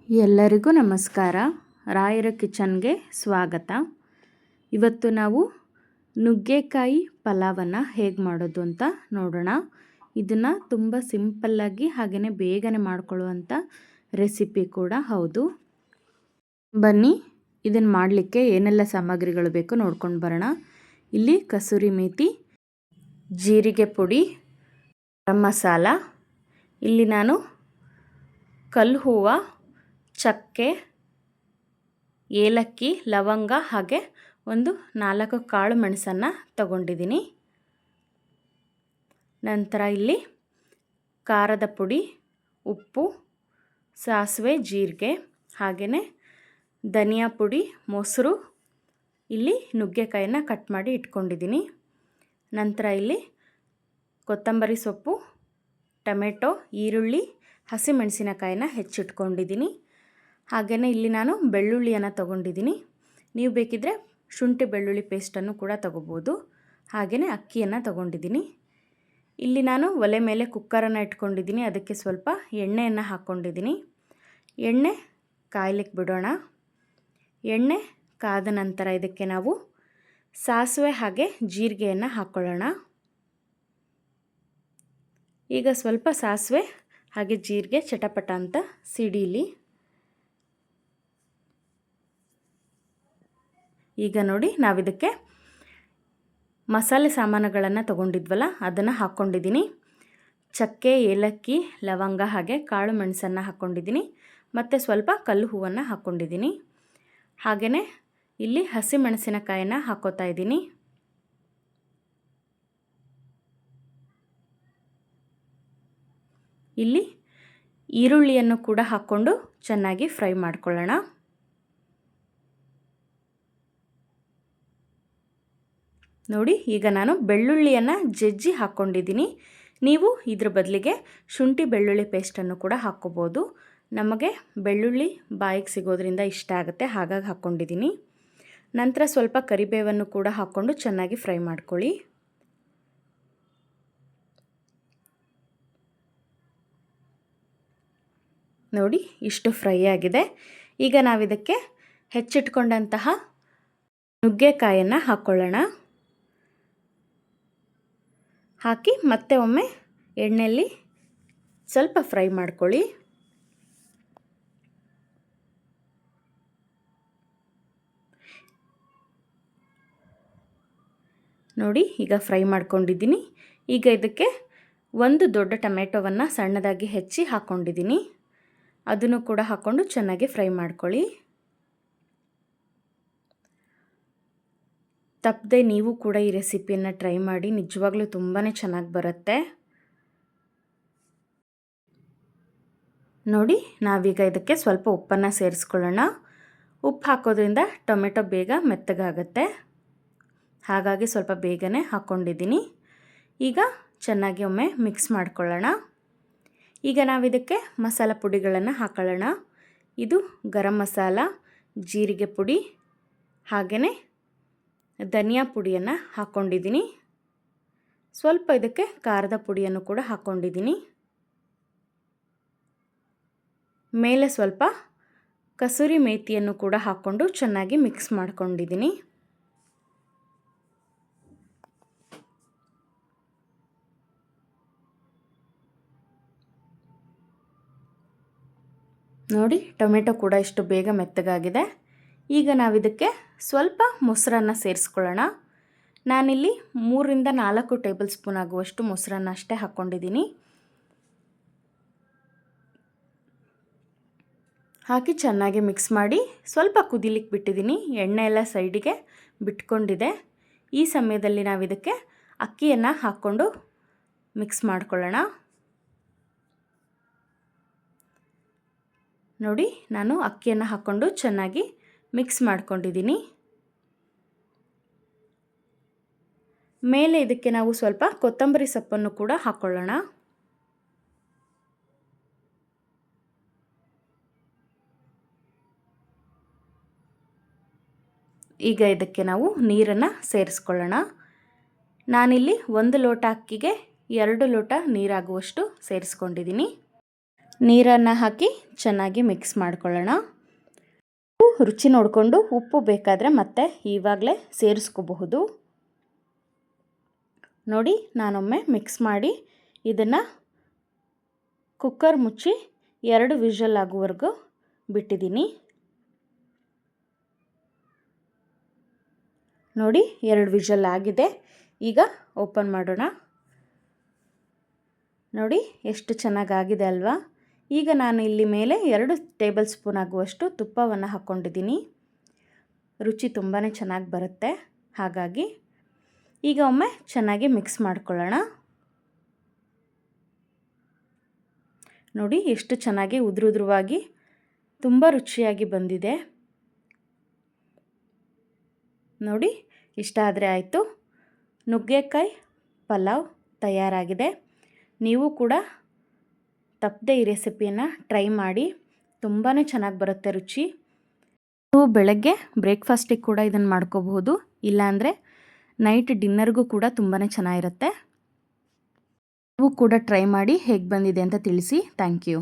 ಎಲ್ಲರಿಗೂ ನಮಸ್ಕಾರ. ರಾಯರ ಕಿಚನ್ಗೆ ಸ್ವಾಗತ. ಇವತ್ತು ನಾವು ನುಗ್ಗೆಕಾಯಿ ಪಲಾವನ್ನು ಹೇಗೆ ಮಾಡೋದು ಅಂತ ನೋಡೋಣ. ಇದನ್ನು ತುಂಬ ಸಿಂಪಲ್ಲಾಗಿ ಹಾಗೆಯೇ ಬೇಗನೆ ಮಾಡ್ಕೊಳ್ಳುವಂಥ ರೆಸಿಪಿ ಕೂಡ ಹೌದು. ಬನ್ನಿ ಇದನ್ನು ಮಾಡಲಿಕ್ಕೆ ಏನೆಲ್ಲ ಸಾಮಗ್ರಿಗಳು ಬೇಕು ನೋಡ್ಕೊಂಡು ಬರೋಣ. ಇಲ್ಲಿ ಕಸೂರಿ ಮೇಥಿ, ಜೀರಿಗೆ ಪುಡಿ, ಗರಂ ಮಸಾಲ, ಇಲ್ಲಿ ನಾನು ಕಲ್ಲು ಹೂವು, ಚಕ್ಕೆ, ಏಲಕ್ಕಿ, ಲವಂಗ ಹಾಗೆ ಒಂದು 4 ಕಾಳು ಮೆಣಸನ್ನು ತಗೊಂಡಿದ್ದೀನಿ. ನಂತರ ಇಲ್ಲಿ ಖಾರದ ಪುಡಿ, ಉಪ್ಪು, ಸಾಸಿವೆ, ಜೀರಿಗೆ, ಹಾಗೆಯೇ ಧನಿಯಾ ಪುಡಿ, ಮೊಸರು, ಇಲ್ಲಿ ನುಗ್ಗೆಕಾಯನ್ನು ಕಟ್ ಮಾಡಿ ಇಟ್ಕೊಂಡಿದ್ದೀನಿ. ನಂತರ ಇಲ್ಲಿ ಕೊತ್ತಂಬರಿ ಸೊಪ್ಪು, ಟೊಮೆಟೊ, ಈರುಳ್ಳಿ, ಹಸಿಮೆಣಸಿನಕಾಯಿನ ಹೆಚ್ಚಿಟ್ಕೊಂಡಿದ್ದೀನಿ. ಹಾಗೆಯೇ ಇಲ್ಲಿ ನಾನು ಬೆಳ್ಳುಳ್ಳಿಯನ್ನು ತೊಗೊಂಡಿದ್ದೀನಿ. ನೀವು ಬೇಕಿದ್ದರೆ ಶುಂಠಿ ಬೆಳ್ಳುಳ್ಳಿ ಪೇಸ್ಟನ್ನು ಕೂಡ ತೊಗೋಬೋದು. ಹಾಗೆಯೇ ಅಕ್ಕಿಯನ್ನು ತೊಗೊಂಡಿದ್ದೀನಿ. ಇಲ್ಲಿ ನಾನು ಒಲೆ ಮೇಲೆ ಕುಕ್ಕರನ್ನು ಇಟ್ಕೊಂಡಿದ್ದೀನಿ. ಅದಕ್ಕೆ ಸ್ವಲ್ಪ ಎಣ್ಣೆಯನ್ನು ಹಾಕ್ಕೊಂಡಿದ್ದೀನಿ. ಎಣ್ಣೆ ಕಾಯ್ಲಿಕ್ಕೆ ಬಿಡೋಣ. ಎಣ್ಣೆ ಕಾದ ನಂತರ ಇದಕ್ಕೆ ನಾವು ಸಾಸಿವೆ ಹಾಗೆ ಜೀರಿಗೆಯನ್ನು ಹಾಕ್ಕೊಳ್ಳೋಣ. ಈಗ ಸ್ವಲ್ಪ ಸಾಸಿವೆ ಹಾಗೆ ಜೀರಿಗೆ ಚಟಪಟ ಅಂತ ಸಿಡೀಲಿ. ಈಗ ನೋಡಿ ನಾವಿದಕ್ಕೆ ಮಸಾಲೆ ಸಾಮಾನುಗಳನ್ನು ತೊಗೊಂಡಿದ್ವಲ್ಲ ಅದನ್ನು ಹಾಕ್ಕೊಂಡಿದ್ದೀನಿ. ಚಕ್ಕೆ, ಏಲಕ್ಕಿ, ಲವಂಗ ಹಾಗೆ ಕಾಳು ಮೆಣಸನ್ನು ಹಾಕ್ಕೊಂಡಿದ್ದೀನಿ. ಮತ್ತು ಸ್ವಲ್ಪ ಕಲ್ಲು ಹೂವನ್ನು ಹಾಕ್ಕೊಂಡಿದ್ದೀನಿ. ಹಾಗೆಯೇ ಇಲ್ಲಿ ಹಸಿಮೆಣಸಿನಕಾಯನ್ನು ಹಾಕ್ಕೋತಾ ಇದ್ದೀನಿ. ಇಲ್ಲಿ ಈರುಳ್ಳಿಯನ್ನು ಕೂಡ ಹಾಕ್ಕೊಂಡು ಚೆನ್ನಾಗಿ ಫ್ರೈ ಮಾಡ್ಕೊಳ್ಳೋಣ. ನೋಡಿ ಈಗ ನಾನು ಬೆಳ್ಳುಳ್ಳಿಯನ್ನು ಜಜ್ಜಿ ಹಾಕ್ಕೊಂಡಿದ್ದೀನಿ. ನೀವು ಇದ್ರ ಬದಲಿಗೆ ಶುಂಠಿ ಬೆಳ್ಳುಳ್ಳಿ ಪೇಸ್ಟನ್ನು ಕೂಡ ಹಾಕ್ಕೋಬೋದು. ನಮಗೆ ಬೆಳ್ಳುಳ್ಳಿ ಬಾಯಿಗೆ ಸಿಗೋದ್ರಿಂದ ಇಷ್ಟ ಆಗುತ್ತೆ, ಹಾಗಾಗಿ ಹಾಕ್ಕೊಂಡಿದ್ದೀನಿ. ನಂತರ ಸ್ವಲ್ಪ ಕರಿಬೇವನ್ನು ಕೂಡ ಹಾಕ್ಕೊಂಡು ಚೆನ್ನಾಗಿ ಫ್ರೈ ಮಾಡ್ಕೊಳ್ಳಿ. ನೋಡಿ ಇಷ್ಟು ಫ್ರೈ ಆಗಿದೆ. ಈಗ ನಾವಿದಕ್ಕೆ ಹೆಚ್ಚಿಟ್ಕೊಂಡಂತಹ ನುಗ್ಗೆಕಾಯನ್ನು ಹಾಕ್ಕೊಳ್ಳೋಣ. ಹಾಕಿ ಮತ್ತೆ ಒಮ್ಮೆ ಎಣ್ಣೆಯಲ್ಲಿ ಸ್ವಲ್ಪ ಫ್ರೈ ಮಾಡ್ಕೊಳ್ಳಿ. ನೋಡಿ ಈಗ ಫ್ರೈ ಮಾಡ್ಕೊಂಡಿದ್ದೀನಿ. ಈಗ ಇದಕ್ಕೆ ಒಂದು ದೊಡ್ಡ ಟೊಮೆಟೊವನ್ನು ಸಣ್ಣದಾಗಿ ಹೆಚ್ಚಿ ಹಾಕ್ಕೊಂಡಿದ್ದೀನಿ. ಅದನ್ನು ಕೂಡ ಹಾಕ್ಕೊಂಡು ಚೆನ್ನಾಗಿ ಫ್ರೈ ಮಾಡ್ಕೊಳ್ಳಿ. ತಪ್ಪದೆ ನೀವು ಕೂಡ ಈ ರೆಸಿಪಿಯನ್ನು ಟ್ರೈ ಮಾಡಿ, ನಿಜವಾಗ್ಲೂ ತುಂಬಾ ಚೆನ್ನಾಗಿ ಬರುತ್ತೆ. ನೋಡಿ ನಾವೀಗ ಇದಕ್ಕೆ ಸ್ವಲ್ಪ ಉಪ್ಪನ್ನು ಸೇರಿಸ್ಕೊಳ್ಳೋಣ. ಉಪ್ಪು ಹಾಕೋದ್ರಿಂದ ಟೊಮೆಟೊ ಬೇಗ ಮೆತ್ತಗಾಗುತ್ತೆ, ಹಾಗಾಗಿ ಸ್ವಲ್ಪ ಬೇಗನೆ ಹಾಕ್ಕೊಂಡಿದ್ದೀನಿ. ಈಗ ಚೆನ್ನಾಗಿ ಒಮ್ಮೆ ಮಿಕ್ಸ್ ಮಾಡ್ಕೊಳ್ಳೋಣ. ಈಗ ನಾವಿದಕ್ಕೆ ಮಸಾಲ ಪುಡಿಗಳನ್ನು ಹಾಕೊಳ್ಳೋಣ. ಇದು ಗರಂ ಮಸಾಲ, ಜೀರಿಗೆ ಪುಡಿ, ಹಾಗೆಯೇ ಧನಿಯಾ ಪುಡಿಯನ್ನು ಹಾಕ್ಕೊಂಡಿದ್ದೀನಿ. ಸ್ವಲ್ಪ ಇದಕ್ಕೆ ಖಾರದ ಪುಡಿಯನ್ನು ಕೂಡ ಹಾಕ್ಕೊಂಡಿದ್ದೀನಿ. ಮೇಲೆ ಸ್ವಲ್ಪ ಕಸೂರಿ ಮೇಥಿಯನ್ನು ಕೂಡ ಹಾಕ್ಕೊಂಡು ಚೆನ್ನಾಗಿ ಮಿಕ್ಸ್ ಮಾಡ್ಕೊಂಡಿದ್ದೀನಿ. ನೋಡಿ ಟೊಮೆಟೊ ಕೂಡ ಇಷ್ಟು ಬೇಗ ಮೆತ್ತಗಾಗಿದೆ. ಈಗ ನಾವಿದಕ್ಕೆ ಸ್ವಲ್ಪ ಮೊಸರನ್ನು ಸೇರಿಸ್ಕೊಳ್ಳೋಣ. ನಾನಿಲ್ಲಿ 3ರಿಂದ 4 ಟೇಬಲ್ ಸ್ಪೂನ್ ಆಗುವಷ್ಟು ಮೊಸರನ್ನು ಅಷ್ಟೇ ಹಾಕ್ಕೊಂಡಿದ್ದೀನಿ. ಹಾಕಿ ಚೆನ್ನಾಗಿ ಮಿಕ್ಸ್ ಮಾಡಿ ಸ್ವಲ್ಪ ಕುದಿಲಿಕ್ಕೆ ಬಿಟ್ಟಿದ್ದೀನಿ. ಎಣ್ಣೆ ಎಲ್ಲ ಸೈಡಿಗೆ ಬಿಟ್ಕೊಂಡಿದೆ. ಈ ಸಮಯದಲ್ಲಿ ನಾವಿದಕ್ಕೆ ಅಕ್ಕಿಯನ್ನು ಹಾಕ್ಕೊಂಡು ಮಿಕ್ಸ್ ಮಾಡ್ಕೊಳ್ಳೋಣ. ನೋಡಿ ನಾನು ಅಕ್ಕಿಯನ್ನು ಹಾಕ್ಕೊಂಡು ಚೆನ್ನಾಗಿ ಮಿಕ್ಸ್ ಮಾಡ್ಕೊಂಡಿದ್ದೀನಿ. ಮೇಲೆ ಇದಕ್ಕೆ ನಾವು ಸ್ವಲ್ಪ ಕೊತ್ತಂಬರಿ ಸೊಪ್ಪನ್ನು ಕೂಡ ಹಾಕ್ಕೊಳ್ಳೋಣ. ಈಗ ಇದಕ್ಕೆ ನಾವು ನೀರನ್ನು ಸೇರಿಸ್ಕೊಳ್ಳೋಣ. ನಾನಿಲ್ಲಿ 1 ಲೋಟ ಅಕ್ಕಿಗೆ 2 ಲೋಟ ನೀರಾಗುವಷ್ಟು ಸೇರಿಸ್ಕೊಂಡಿದ್ದೀನಿ. ನೀರನ್ನು ಹಾಕಿ ಚೆನ್ನಾಗಿ ಮಿಕ್ಸ್ ಮಾಡ್ಕೊಳ್ಳೋಣ. ರುಚಿ ನೋಡಿಕೊಂಡು ಉಪ್ಪು ಬೇಕಾದರೆ ಮತ್ತೆ ಇವಾಗಲೇ ಸೇರಿಸ್ಕೋಬಹುದು. ನೋಡಿ, ನಾನೊಮ್ಮೆ ಮಿಕ್ಸ್ ಮಾಡಿ ಇದನ್ನು ಕುಕ್ಕರ್ ಮುಚ್ಚಿ 2 ವಿಷಲ್ ಆಗುವವರೆಗೂ ಬಿಟ್ಟಿದ್ದೀನಿ. ನೋಡಿ, 2 ವಿಷಲ್ ಆಗಿದೆ. ಈಗ ಓಪನ್ ಮಾಡೋಣ. ನೋಡಿ ಎಷ್ಟು ಚೆನ್ನಾಗಾಗಿದೆ ಅಲ್ವಾ. ಈಗ ನಾನು ಇಲ್ಲಿ ಮೇಲೆ 2 ಟೇಬಲ್ ಸ್ಪೂನ್ ಆಗುವಷ್ಟು ತುಪ್ಪವನ್ನು ಹಾಕ್ಕೊಂಡಿದ್ದೀನಿ. ರುಚಿ ತುಂಬಾ ಚೆನ್ನಾಗಿ ಬರುತ್ತೆ. ಹಾಗಾಗಿ ಈಗ ಒಮ್ಮೆ ಚೆನ್ನಾಗಿ ಮಿಕ್ಸ್ ಮಾಡ್ಕೊಳ್ಳೋಣ. ನೋಡಿ ಎಷ್ಟು ಚೆನ್ನಾಗಿ ಉದುರುವಾಗಿ ತುಂಬ ರುಚಿಯಾಗಿ ಬಂದಿದೆ. ನೋಡಿ, ಇಷ್ಟ ಆದರೆ ಆಯಿತು. ನುಗ್ಗೆಕಾಯಿ ಪಲಾವ್ ತಯಾರಾಗಿದೆ. ನೀವು ಕೂಡ ತಪ್ಪದೆ ಈ ರೆಸಿಪಿಯನ್ನು ಟ್ರೈ ಮಾಡಿ. ತುಂಬಾ ಚೆನ್ನಾಗಿ ಬರುತ್ತೆ ರುಚಿ. ನೀವು ಬೆಳಗ್ಗೆ ಬ್ರೇಕ್ಫಾಸ್ಟಿಗೆ ಕೂಡ ಇದನ್ನು ಮಾಡ್ಕೋಬಹುದು. ಇಲ್ಲಾಂದರೆ ನೈಟ್ ಡಿನ್ನರ್ಗೂ ಕೂಡ ತುಂಬಾ ಚೆನ್ನಾಗಿರುತ್ತೆ. ನೀವು ಕೂಡ ಟ್ರೈ ಮಾಡಿ ಹೇಗೆ ಬಂದಿದೆ ಅಂತ ತಿಳಿಸಿ. Thank you.